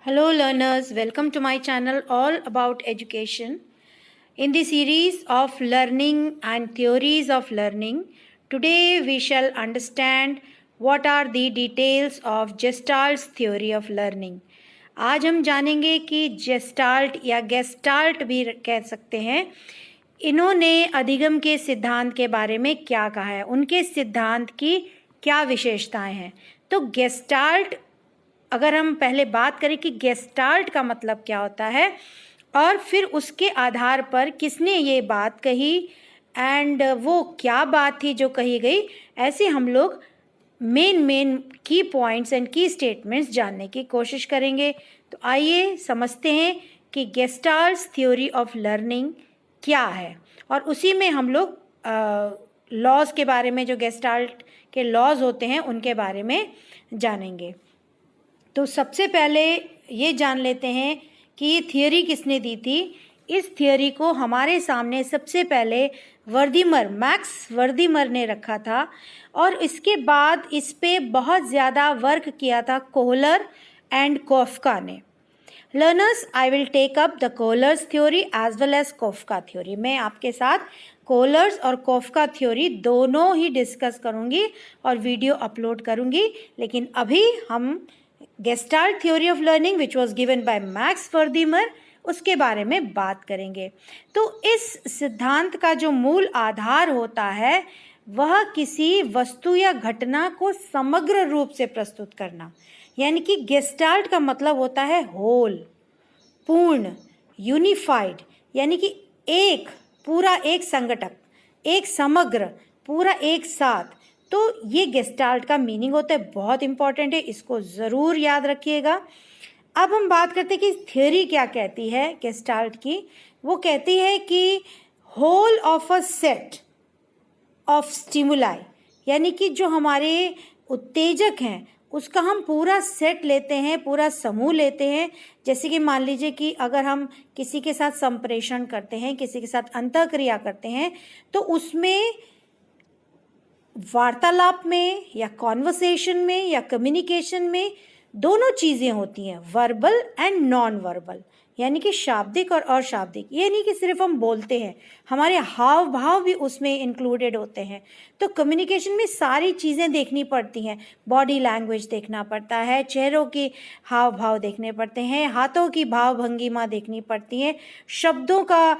Hello learners, welcome to my channel all about education. In the series of learning and theories of learning, today we shall understand what are the details of Gestalt's theory of learning. आज हम जानेंगे कि gestalt या gestalt भी कह सकते हैं, इन्होंने अधिगम के सिद्धांत के बारे में क्या कहा है, उनके सिद्धांत की क्या विशेषताएं हैं। तो गेस्टाल्ट, अगर हम पहले बात करें कि गेस्टाल्ट का मतलब क्या होता है और फिर उसके आधार पर किसने ये बात कही एंड वो क्या बात थी जो कही गई, ऐसे हम लोग मेन की पॉइंट्स एंड की स्टेटमेंट्स जानने की कोशिश करेंगे। तो आइए समझते हैं कि गेस्टाल्ट्स थ्योरी ऑफ लर्निंग क्या है और उसी में हम लोग लॉज के बारे में, जो गेस्टाल्ट के लॉज होते हैं उनके बारे में जानेंगे। तो सबसे पहले ये जान लेते हैं कि ये थियोरी किसने दी थी। इस थियोरी को हमारे सामने सबसे पहले मैक्स वर्दीमर ने रखा था और इसके बाद इस पे बहुत ज़्यादा वर्क किया था कोहलर एंड कोफ्का ने। Learners, I will take up the Kohler's theory as well as Koffka theory. मैं आपके साथ कोहलर्स और कोफ्का थ्योरी दोनों ही डिस्कस करूँगी और वीडियो अपलोड करूँगी, लेकिन अभी हम gestalt theory of learning which was given by max वर्दीमर, उसके बारे में बात करेंगे। तो इस सिद्धांत का जो मूल आधार होता है वह किसी वस्तु या घटना को समग्र रूप से प्रस्तुत करना, यानी कि गेस्टाल्ट का मतलब होता है होल, पूर्ण, यूनिफाइड, यानी कि एक पूरा, एक संगठक, एक समग्र, पूरा एक साथ। तो ये गेस्टाल्ट का मीनिंग होता है, बहुत इंपॉर्टेंट है, इसको ज़रूर याद रखिएगा। अब हम बात करते हैं कि थ्योरी क्या कहती है गेस्टाल्ट की। वो कहती है कि whole of a set of stimuli, यानी कि जो हमारे उत्तेजक हैं उसका हम पूरा सेट लेते हैं, पूरा समूह लेते हैं। जैसे कि मान लीजिए कि अगर हम किसी के साथ संप्रेषण करते हैं, किसी के साथ अंतःक्रिया करते हैं, तो उसमें वार्तालाप में या कॉन्वर्सेशन में या कम्युनिकेशन में दोनों चीज़ें होती हैं, वर्बल एंड नॉन वर्बल, यानी कि शाब्दिक और अशाब्दिक। ये नहीं कि सिर्फ हम बोलते हैं, हमारे हाव भाव भी उसमें इंक्लूडेड होते हैं। तो कम्युनिकेशन में सारी चीज़ें देखनी पड़ती हैं, बॉडी लैंग्वेज देखना पड़ता है, चेहरों के हाव भाव देखने पड़ते हैं, हाथों की भाव भंगिमा देखनी पड़ती है, शब्दों का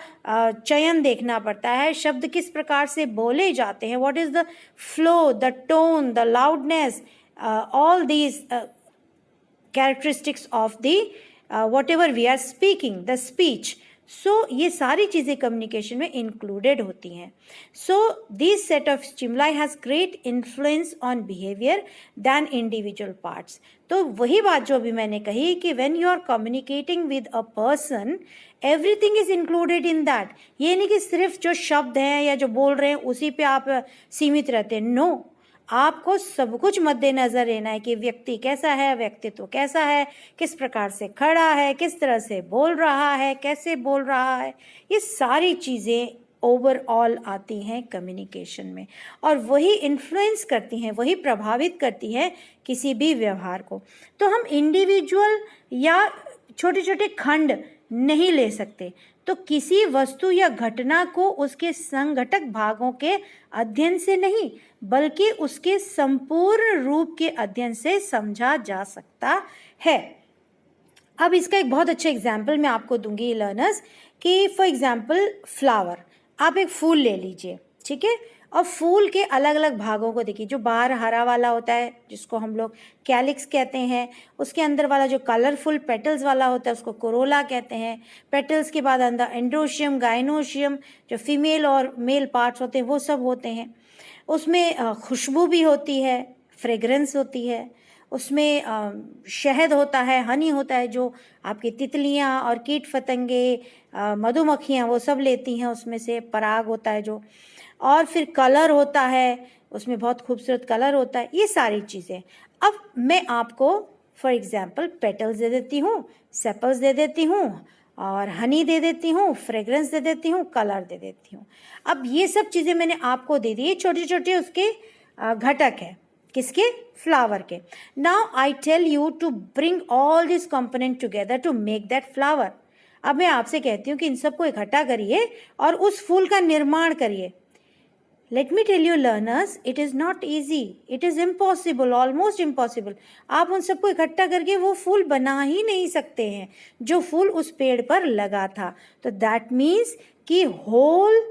चयन देखना पड़ता है, शब्द किस प्रकार से बोले जाते हैं, what is the flow, the tone, the loudness, all these characteristics of the whatever we are speaking, the speech. So ये सारी चीज़ें कम्युनिकेशन में included होती हैं. So this set of stimuli has great influence on behavior than individual parts. तो वही बात जो अभी मैंने कही कि when you are communicating with a person, everything is included in that. ये नहीं कि सिर्फ जो शब्द हैं या जो बोल रहे हैं उसी पे आप सीमित रहते हैं। No, आपको सब कुछ मद्देनजर रहना है कि व्यक्ति कैसा है, व्यक्तित्व कैसा है, किस प्रकार से खड़ा है, किस तरह से बोल रहा है, कैसे बोल रहा है। ये सारी चीज़ें ओवरऑल आती हैं कम्युनिकेशन में और वही इन्फ्लुएंस करती हैं, वही प्रभावित करती हैं किसी भी व्यवहार को। तो हम इंडिविजुअल या छोटे छोटे खंड नहीं ले सकते। तो किसी वस्तु या घटना को उसके संघटक भागों के अध्ययन से नहीं, बल्कि उसके संपूर्ण रूप के अध्ययन से समझा जा सकता है। अब इसका एक बहुत अच्छा एग्जाम्पल मैं आपको दूंगी लर्नर्स कि फॉर एग्जाम्पल फ्लावर, आप एक फूल ले लीजिए, ठीक है, और फूल के अलग अलग भागों को देखिए। जो बाहर हरा वाला होता है जिसको हम लोग कैलिक्स कहते हैं, उसके अंदर वाला जो कलरफुल पेटल्स वाला होता है उसको कोरोला कहते हैं। पेटल्स के बाद अंदर एंड्रोशियम, गाइनोशियम, जो फीमेल और मेल पार्ट्स होते हैं वो सब होते हैं। उसमें खुशबू भी होती है, फ्रेगरेंस होती है, उसमें शहद होता है, हनी होता है, जो आपकी तितलियाँ और कीट फतंगे, मधुमक्खियाँ वो सब लेती हैं, उसमें से पराग होता है जो। और फिर कलर होता है, उसमें बहुत खूबसूरत कलर होता है, ये सारी चीज़ें। अब मैं आपको फॉर एग्जांपल पेटल्स दे देती हूँ, सेपल्स दे देती हूँ और हनी दे देती हूँ, फ्रेग्रेंस दे देती हूँ, कलर दे देती हूँ। अब ये सब चीज़ें मैंने आपको दे दी, छोटे छोटे उसके घटक है, किसके? फ्लावर के। Now I tell you to bring all this component together to make that flower. अब मैं आपसे कहती हूँ कि इन सबको इकट्ठा करिए और उस फूल का निर्माण करिए। Let me tell you learners, it is not easy, it is impossible, almost impossible. आप उन सबको इकट्ठा करके वो फूल बना ही नहीं सकते हैं जो फूल उस पेड़ पर लगा था। तो that means कि होल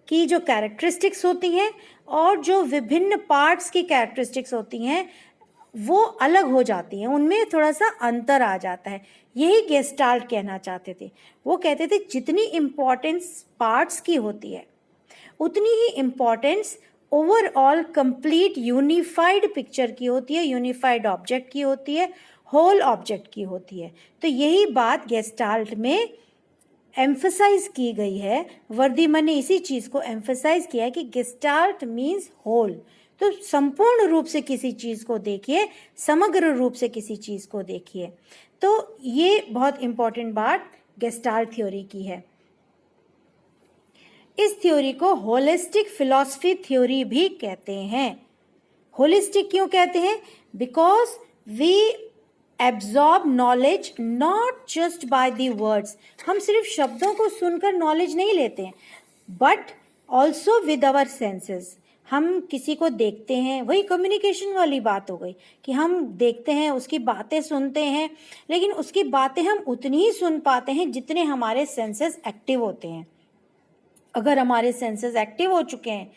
की जो कैरेक्टरिस्टिक्स होती हैं और जो विभिन्न पार्ट्स की कैरेक्टरिस्टिक्स होती हैं वो अलग हो जाती हैं, उनमें थोड़ा सा अंतर आ जाता है। यही गेस्टाल्ट कहना चाहते थे। वो कहते थे जितनी इम्पोर्टेंस पार्ट्स की होती है उतनी ही importance overall complete unified picture की होती है, यूनिफाइड ऑब्जेक्ट की होती है, होल ऑब्जेक्ट की होती है। तो यही बात गेस्टाल्ट में एम्फसाइज की गई है। वर्दीमन ने इसी चीज़ को एम्फसाइज किया है कि गेस्टाल्ट मीन्स होल। तो संपूर्ण रूप से किसी चीज़ को देखिए, समग्र रूप से किसी चीज़ को देखिए। तो ये बहुत इम्पोर्टेंट बात गेस्टाल्ट थ्योरी की है। इस थ्योरी को होलिस्टिक फिलॉसफी थ्योरी भी कहते हैं। होलिस्टिक क्यों कहते हैं? Because we absorb knowledge not just by the words. हम सिर्फ शब्दों को सुनकर नॉलेज नहीं लेते हैं, but also with our senses. हम किसी को देखते हैं, वही कम्युनिकेशन वाली बात हो गई कि हम देखते हैं, उसकी बातें सुनते हैं, लेकिन उसकी बातें हम उतनी ही सुन पाते हैं जितने हमारे सेंसेस एक्टिव होते हैं। अगर हमारे सेंसेस एक्टिव हो चुके हैं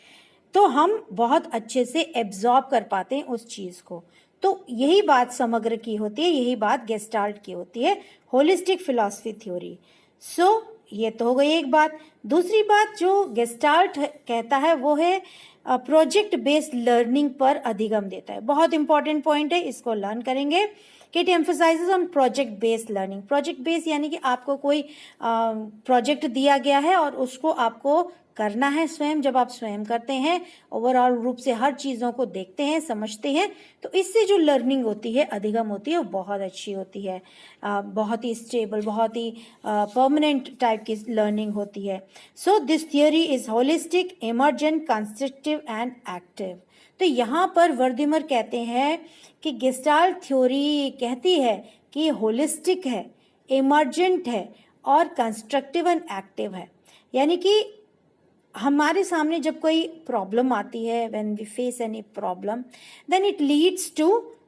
तो हम बहुत अच्छे से एब्जॉर्ब कर पाते हैं उस चीज़ को। तो यही बात समग्र की होती है, यही बात गेस्टाल्ट की होती है, होलिस्टिक फिलॉसफी थ्योरी। सो ये तो हो गई एक बात। दूसरी बात जो गेस्टाल्ट कहता है वो है प्रोजेक्ट बेस्ड लर्निंग पर अधिगम देता है। बहुत इंपॉर्टेंट पॉइंट है, इसको लर्न करेंगे कि it emphasises on project based learning. Project based यानी कि आपको कोई प्रोजेक्ट दिया गया है और उसको आपको करना है स्वयं। जब आप स्वयं करते हैं, ओवरऑल रूप से हर चीज़ों को देखते हैं, समझते हैं, तो इससे जो लर्निंग होती है, अधिगम होती है, वो बहुत अच्छी होती है, बहुत ही स्टेबल, बहुत ही परमानेंट टाइप की लर्निंग होती है। So this theory is holistic, emergent, constructive and active. तो यहाँ पर वर्दीमर कहते हैं कि गेस्टाल्ट थ्योरी कहती है कि होलिस्टिक है, इमर्जेंट है और कंस्ट्रक्टिव एंड एक्टिव है। यानी कि हमारे सामने जब कोई प्रॉब्लम आती है, when we face any problem, then it leads to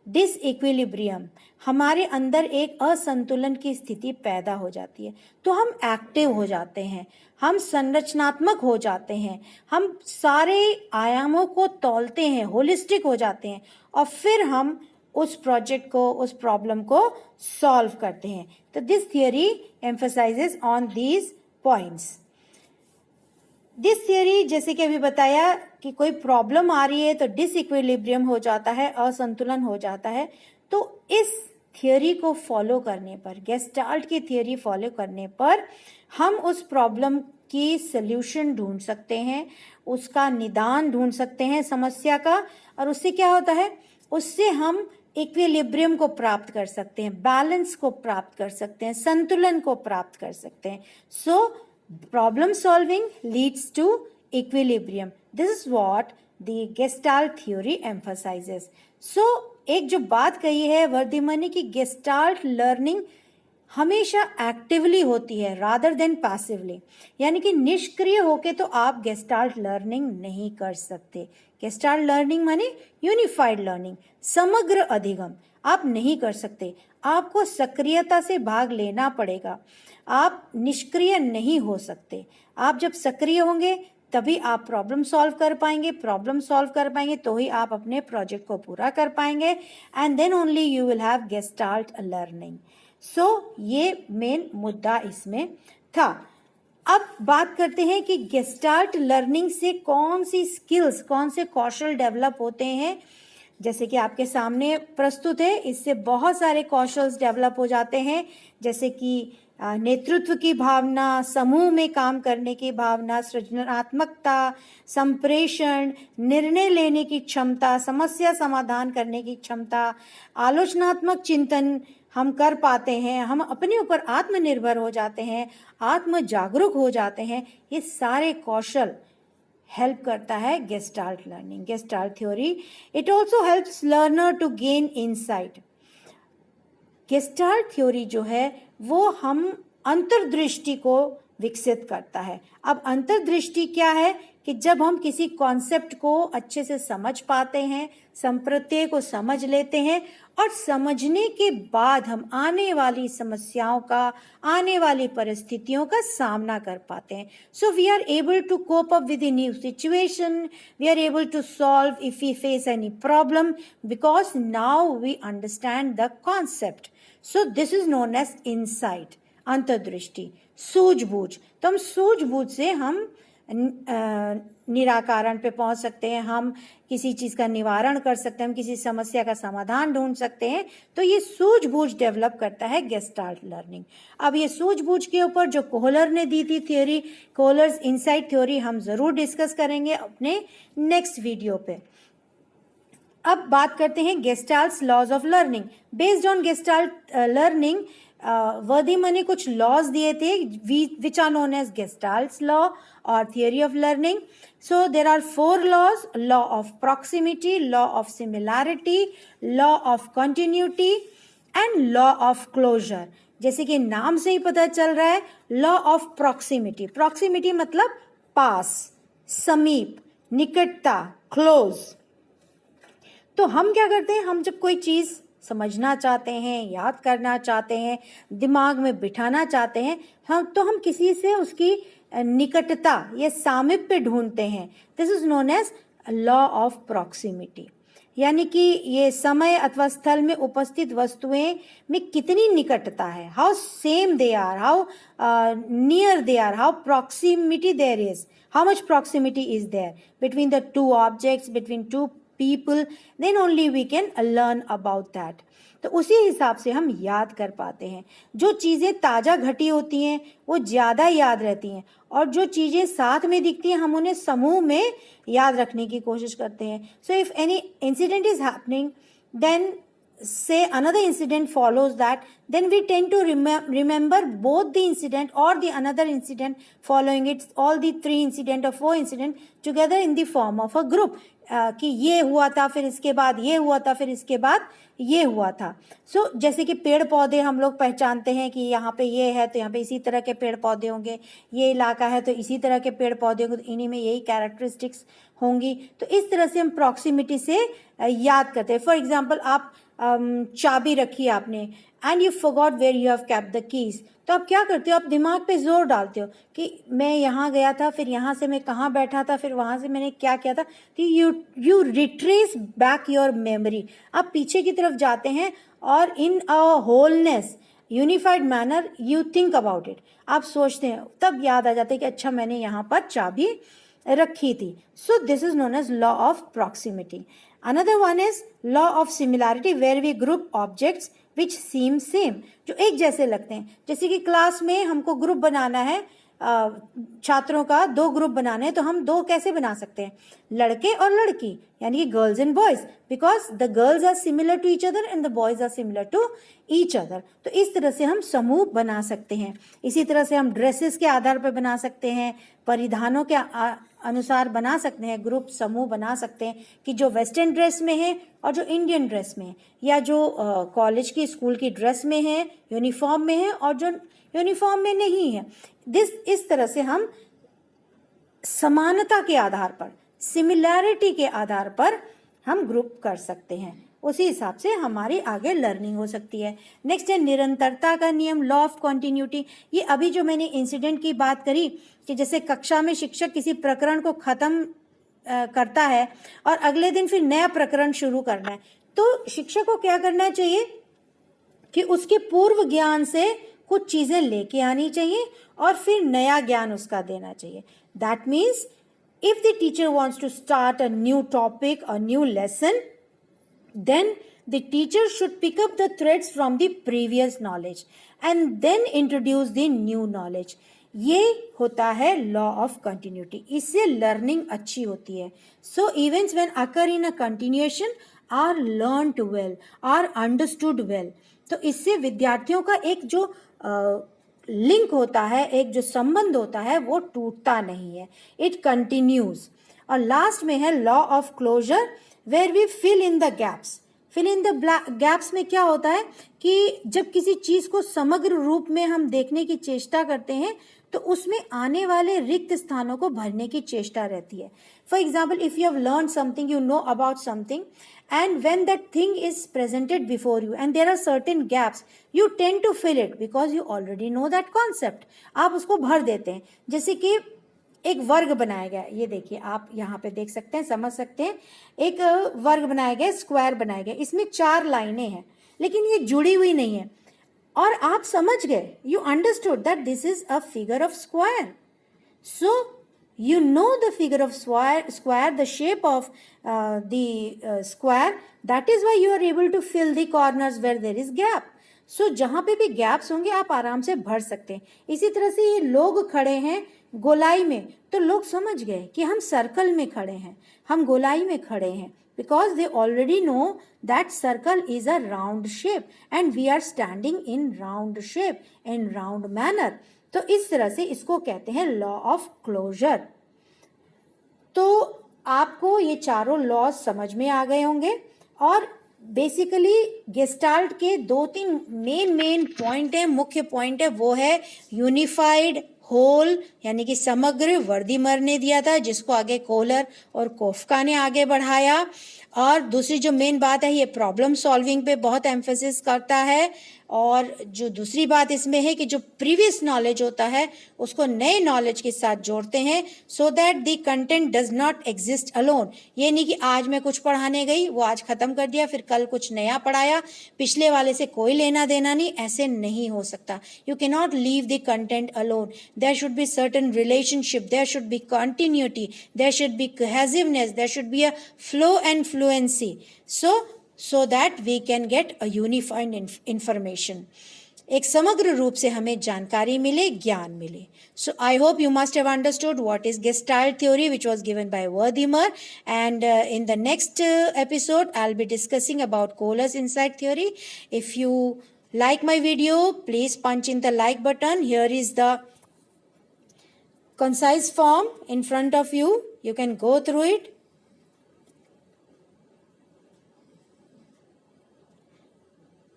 disequilibrium. हमारे अंदर एक असंतुलन की स्थिति पैदा हो जाती है, तो हम एक्टिव हो जाते हैं, हम संरचनात्मक हो जाते हैं, हम सारे आयामों को तौलते हैं, होलिस्टिक हो जाते हैं और फिर हम उस प्रोजेक्ट को, उस प्रॉब्लम को सॉल्व करते हैं। तो this theory emphasises on these points. This theory, जैसे कि अभी बताया कि कोई प्रॉब्लम आ रही है तो डिसइक्विलिब्रियम हो जाता है, असंतुलन हो जाता है। तो इस थियोरी को फॉलो करने पर, गेस्टाल्ट की थियोरी फॉलो करने पर हम उस प्रॉब्लम की सल्यूशन ढूंढ सकते हैं, उसका निदान ढूंढ सकते हैं समस्या का, और उससे क्या होता है, उससे हम इक्विलिब्रियम को प्राप्त कर सकते हैं, बैलेंस को प्राप्त कर सकते हैं, संतुलन को प्राप्त कर सकते हैं। सो problem solving leads to equilibrium. This is what the Gestalt theory emphasizes. So एक जो बात कही है वर्दीमन ने कि गेस्टाल्ट लर्निंग हमेशा एक्टिवली होती है रादर देन पैसिवली, यानी कि निष्क्रिय होके तो आप गेस्टाल्ट लर्निंग नहीं कर सकते। गेस्टाल्ट लर्निंग माने यूनिफाइड लर्निंग, समग्र अधिगम आप नहीं कर सकते, आपको सक्रियता से भाग लेना पड़ेगा, आप निष्क्रिय नहीं हो सकते। आप जब सक्रिय होंगे तभी आप प्रॉब्लम सॉल्व कर पाएंगे, प्रॉब्लम सॉल्व कर पाएंगे तो ही आप अपने प्रोजेक्ट को पूरा कर पाएंगे, and then only you will have gestalt learning. So ये मेन मुद्दा इसमें था। अब बात करते हैं कि गेस्टाल्ट लर्निंग से कौन सी स्किल्स, कौन से कौशल डेवलप होते हैं। जैसे कि आपके सामने प्रस्तुत है, इससे बहुत सारे कौशल डेवलप हो जाते हैं, जैसे कि नेतृत्व की भावना, समूह में काम करने की भावना, सृजनात्मकता, संप्रेषण, निर्णय लेने की क्षमता, समस्या समाधान करने की क्षमता, आलोचनात्मक चिंतन हम कर पाते हैं, हम अपने ऊपर आत्मनिर्भर हो जाते हैं, आत्म जागरूक हो जाते हैं। ये सारे कौशल हेल्प करता है gestalt learning, gestalt theory. It also helps learner to gain insight. Gestalt theory जो है वो हम अंतर्दृष्टि को विकसित करता है. अब अंतर्दृष्टि क्या है कि जब हम किसी कॉन्सेप्ट को अच्छे से समझ पाते हैं, संप्रत्यय को समझ लेते हैं और समझने के बाद हम आने वाली समस्याओं का, आने वाली परिस्थितियों का सामना कर पाते हैं. So we are able to cope up with the new situation, we are able to solve if we face any problem because now we understand the concept. So this is known as insight, अंतर्दृष्टि. सूझबूझ, तो हम सूझबूझ से हम निराकरण पे पहुंच सकते हैं, हम किसी चीज का निवारण कर सकते हैं, हम किसी समस्या का समाधान ढूंढ सकते हैं. तो ये सूझबूझ डेवलप करता है गेस्टाल्ट लर्निंग. अब ये सूझबूझ के ऊपर जो कोहलर ने दी थी थ्योरी, कोहलर्स इनसाइट थ्योरी, हम जरूर डिस्कस करेंगे अपने नेक्स्ट वीडियो पे. अब बात करते हैं gestalt's laws of learning. Based on gestalt learning Wertheimer ने कुछ लॉज दिए थे which are known as gestalt's law और theory of learning. So there are 4 laws: law of proximity, law of similarity, law of continuity and law of closure. जैसे कि नाम से ही पता चल रहा है, लॉ ऑफ प्रॉक्सिमिटी. प्रॉक्सिमिटी मतलब पास, समीप, निकटता, क्लोज. तो हम क्या करते हैं, हम जब कोई चीज समझना चाहते हैं, याद करना चाहते हैं, दिमाग में बिठाना चाहते हैं, हम किसी से उसकी निकटता या सामीप्य ढूंढते हैं. This is known as law of proximity. यानी कि ये समय अथवा स्थल में उपस्थित वस्तुएं में कितनी निकटता है, how same they are, how near they are, how proximity there is, how much proximity is there between the two objects, between two people, then only we can learn about that. तो उसी हिसाब से हम याद कर पाते हैं. जो चीज़ें ताज़ा घटी होती हैं वो ज़्यादा याद रहती हैं, और जो चीज़ें साथ में दिखती हैं हम उन्हें समूह में याद रखने की कोशिश करते हैं. So if any incident is happening, then say another incident follows that, then we tend to remember both the incident or the another incident following it, all the 3 incident or 4 incident together in the form of a group. कि ये हुआ था, फिर इसके बाद ये हुआ था, फिर इसके बाद ये हुआ था. सो जैसे कि पेड़ पौधे हम लोग पहचानते हैं कि यहाँ पे ये है तो यहाँ पे इसी तरह के पेड़ पौधे होंगे, ये इलाका है तो इसी तरह के पेड़ पौधे होंगे, तो इन्हीं में यही कैरेक्टरिस्टिक्स होंगी. तो इस तरह से हम प्रॉक्सिमिटी से याद करते हैं. फॉर एग्जाम्पल, आप चाबी रखी आपने and you forgot where you have kept the keys. तो आप क्या करते हो, आप दिमाग पे जोर डालते हो कि मैं यहाँ गया था, फिर यहाँ से मैं कहाँ बैठा था, फिर वहाँ से मैंने क्या किया था. तो you retrace back your memory. आप पीछे की तरफ जाते हैं और in a wholeness, unified manner you think about it. आप सोचते हैं, तब याद आ जाता है कि अच्छा मैंने यहाँ पर चाबी रखी थी. So this is known as law of proximity. Another one is law of similarity where we group objects which seem same, जो एक जैसे लगते हैं. जैसे कि क्लास में हमको ग्रुप बनाना है, छात्रों का 2 ग्रुप बनाने हैं, तो हम 2 कैसे बना सकते हैं, लड़के और लड़की, यानी कि girls and boys, because the girls are similar to each other and the boys are similar to each other. तो इस तरह से हम समूह बना सकते हैं. इसी तरह से हम ड्रेसेस के आधार पर बना सकते हैं, परिधानों के अनुसार बना सकते हैं, ग्रुप समूह बना सकते हैं कि जो वेस्टर्न ड्रेस में है और जो इंडियन ड्रेस में है, या जो कॉलेज की स्कूल की ड्रेस में है, यूनिफॉर्म में है, और जो यूनिफॉर्म में नहीं है. इस तरह से हम समानता के आधार पर, सिमिलैरिटी के आधार पर हम ग्रुप कर सकते हैं. उसी हिसाब से हमारी आगे लर्निंग हो सकती है. नेक्स्ट है निरंतरता का नियम, लॉ ऑफ कंटिन्यूटी. ये अभी जो मैंने इंसिडेंट की बात करी कि जैसे कक्षा में शिक्षक किसी प्रकरण को खत्म करता है और अगले दिन फिर नया प्रकरण शुरू करना है, तो शिक्षक को क्या करना चाहिए कि उसके पूर्व ज्ञान से कुछ चीजें लेके आनी चाहिए और फिर नया ज्ञान उसका देना चाहिए. That means if the teacher wants to start a new topic, a new lesson, then the teacher should pick up the threads from the previous knowledge and then introduce the new knowledge. ये होता है law of continuity. इससे learning अच्छी होती है. So events when occur in a continuation are learned well, are understood well. तो इससे विद्यार्थियों का एक जो लिंक होता है, एक जो संबंध होता है, वो टूटता नहीं है. It continues. और लास्ट में है law of closure, where we fill in the gaps. Fill in the gaps में क्या होता है कि जब किसी चीज को समग्र रूप में हम देखने की चेष्टा करते हैं तो उसमें आने वाले रिक्त स्थानों को भरने की चेष्टा रहती है। For example, if you have learn something, you know about something, and when that thing is presented before you and there are certain gaps, you tend to fill it because you already know that concept. आप उसको भर देते हैं। जैसे कि एक वर्ग बनाया गया है, ये देखिए आप यहाँ पे देख सकते हैं, समझ सकते हैं। एक वर्ग बनाया गया, स्क्वायर बनाया गया, इसमें 4 लाइनें हैं लेकिन ये जुड़ी हुई नहीं है और आप समझ गए, you understood that this is a figure of square. So you know the figure of square, the shape of the square. That is why you are able to fill the corners where there is gap. So जहाँ पे भी gaps होंगे आप आराम से भर सकते हैं। इसी तरह से ये लोग खड़े हैं गोलाई में, तो लोग समझ गए कि हम सर्कल में खड़े हैं, हम गोलाई में खड़े हैं, because they already know that circle is a round shape and we are standing in round shape, in round manner. तो इस तरह से इसको कहते हैं लॉ ऑफ क्लोजर। तो आपको ये चारों लॉज समझ में आ गए होंगे और बेसिकली गेस्टाल्ट के 2-3 मेन पॉइंट है, मुख्य पॉइंट है, वो है यूनिफाइड होल यानी कि समग्र, वर्दीमर ने दिया था, जिसको आगे कोहलर और कोफका ने आगे बढ़ाया। और दूसरी जो मेन बात है, ये प्रॉब्लम सॉल्विंग पे बहुत एम्फेसिस करता है। और जो दूसरी बात इसमें है कि जो प्रीवियस नॉलेज होता है उसको नए नॉलेज के साथ जोड़ते हैं, so that the content does not exist alone. ये नहीं कि आज मैं कुछ पढ़ाने गई, वो आज खत्म कर दिया, फिर कल कुछ नया पढ़ाया, पिछले वाले से कोई लेना देना नहीं, ऐसे नहीं हो सकता। You can not leave the content alone. There should be certain relationship, there should be continuity, there should be cohesiveness, there should be a flow and fluency, so that we can get a unified information. एक समग्र रूप से हमें जानकारी मिले, ज्ञान मिले. So I hope you must have understood what is Gestalt theory, which was given by Wertheimer, and in the next episode I'll be discussing about Kohler's insight theory. If you like my video, please punch in the like button. Here is the concise form in front of you. You can go through it.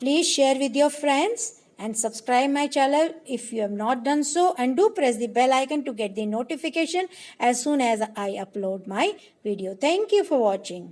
Please share with your friends and subscribe my channel if you have not done so, and do press the bell icon to get the notification as soon as I upload my video. Thank you for watching.